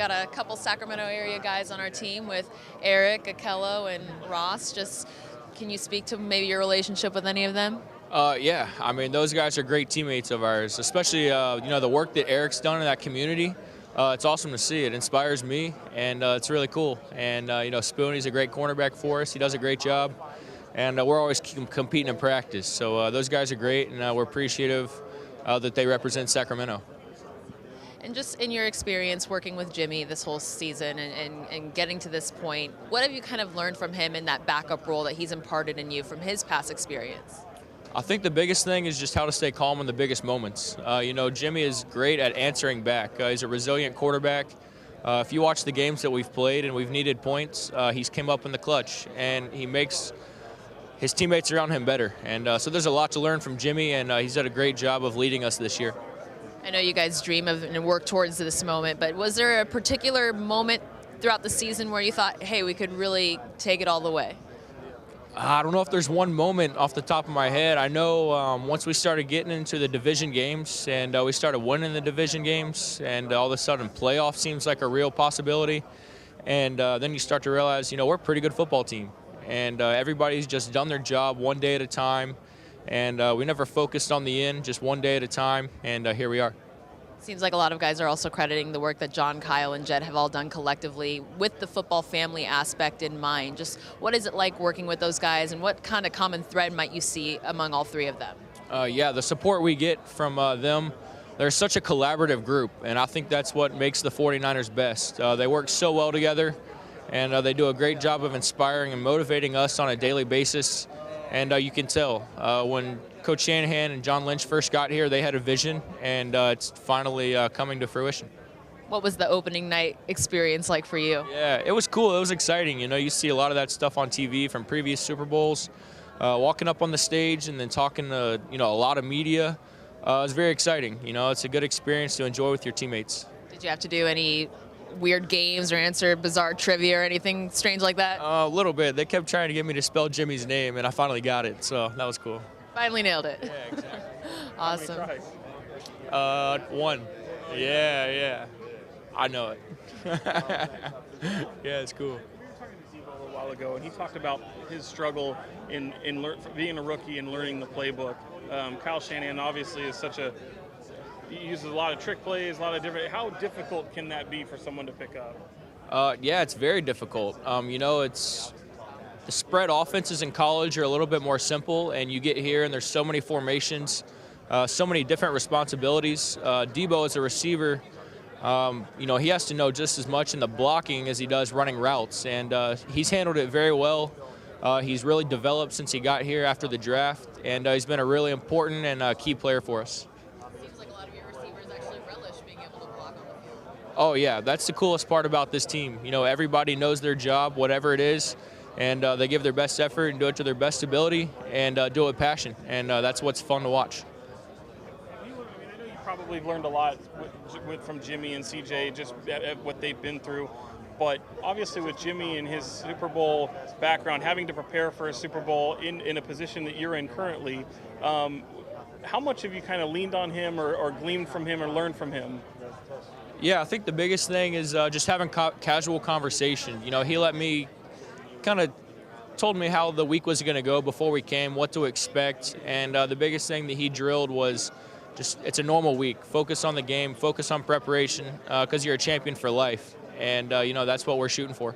got a couple Sacramento area guys on our team with Eric, Akello, and Ross. Just can you speak to maybe your relationship with any of them? Yeah, I mean, those guys are great teammates of ours, especially, the work that Eric's done in that community. It's awesome to see. It inspires me, and it's really cool. And, Spoonie's a great cornerback for us. He does a great job. And we're always competing in practice. So those guys are great, and we're appreciative that they represent Sacramento. And just in your experience working with Jimmy this whole season and getting to this point, what have you kind of learned from him in that backup role that he's imparted in you from his past experience? I think the biggest thing is just how to stay calm in the biggest moments. Jimmy is great at answering back. He's a resilient quarterback. If you watch the games that we've played and we've needed points, he's came up in the clutch, and he makes his teammates around him better. And so there's a lot to learn from Jimmy, and he's done a great job of leading us this year. I know you guys dream of and work towards this moment, but was there a particular moment throughout the season where you thought, hey, we could really take it all the way? I don't know if there's one moment off the top of my head. I know once we started getting into the division games and we started winning the division games, and all of a sudden playoff seems like a real possibility. And then you start to realize, we're a pretty good football team. And everybody's just done their job one day at a time. And we never focused on the end, just one day at a time. And here we are. Seems like a lot of guys are also crediting the work that John, Kyle, and Jed have all done collectively with the football family aspect in mind. Just what is it like working with those guys, and what kind of common thread might you see among all three of them? The support we get from them, they're such a collaborative group, and I think that's what makes the 49ers best. They work so well together, and they do a great job of inspiring and motivating us on a daily basis. And you can tell when Coach Shanahan and John Lynch first got here, they had a vision, and it's finally coming to fruition. What was the opening night experience like for you? Yeah, it was cool. It was exciting. You see a lot of that stuff on TV from previous Super Bowls. Walking up on the stage and then talking to a lot of media, it was very exciting. It's a good experience to enjoy with your teammates. Did you have to do any weird games or answer bizarre trivia or anything strange like that? A little bit. They kept trying to get me to spell Jimmy's name, and I finally got it, so that was cool. Finally nailed it. Yeah, exactly. Awesome. One. Yeah. I know it. Yeah, it's cool. We were talking to Debo a while ago, and he talked about his struggle in being a rookie and learning the playbook. Kyle Shanahan obviously is he uses a lot of trick plays, a lot of different. How difficult can that be for someone to pick up? It's very difficult. It's the spread offenses in college are a little bit more simple, and you get here and there's so many formations, so many different responsibilities. Debo as a receiver, he has to know just as much in the blocking as he does running routes, and he's handled it very well. He's really developed since he got here after the draft, and he's been a really important and key player for us. Seems like a lot of your receivers actually relish being able to block on the field. Oh, yeah, that's the coolest part about this team. Everybody knows their job, whatever it is, and they give their best effort and do it to their best ability and do it with passion, and that's what's fun to watch. I know you probably learned a lot from Jimmy and CJ, just at what they've been through. But obviously with Jimmy and his Super Bowl background, having to prepare for a Super Bowl in a position that you're in currently, how much have you kind of leaned on him or gleaned from him or learned from him? Yeah, I think the biggest thing is just having casual conversation. He let me told me how the week was going to go before we came, what to expect, and the biggest thing that he drilled was just it's a normal week. Focus on the game, focus on preparation, because you're a champion for life, and that's what we're shooting for.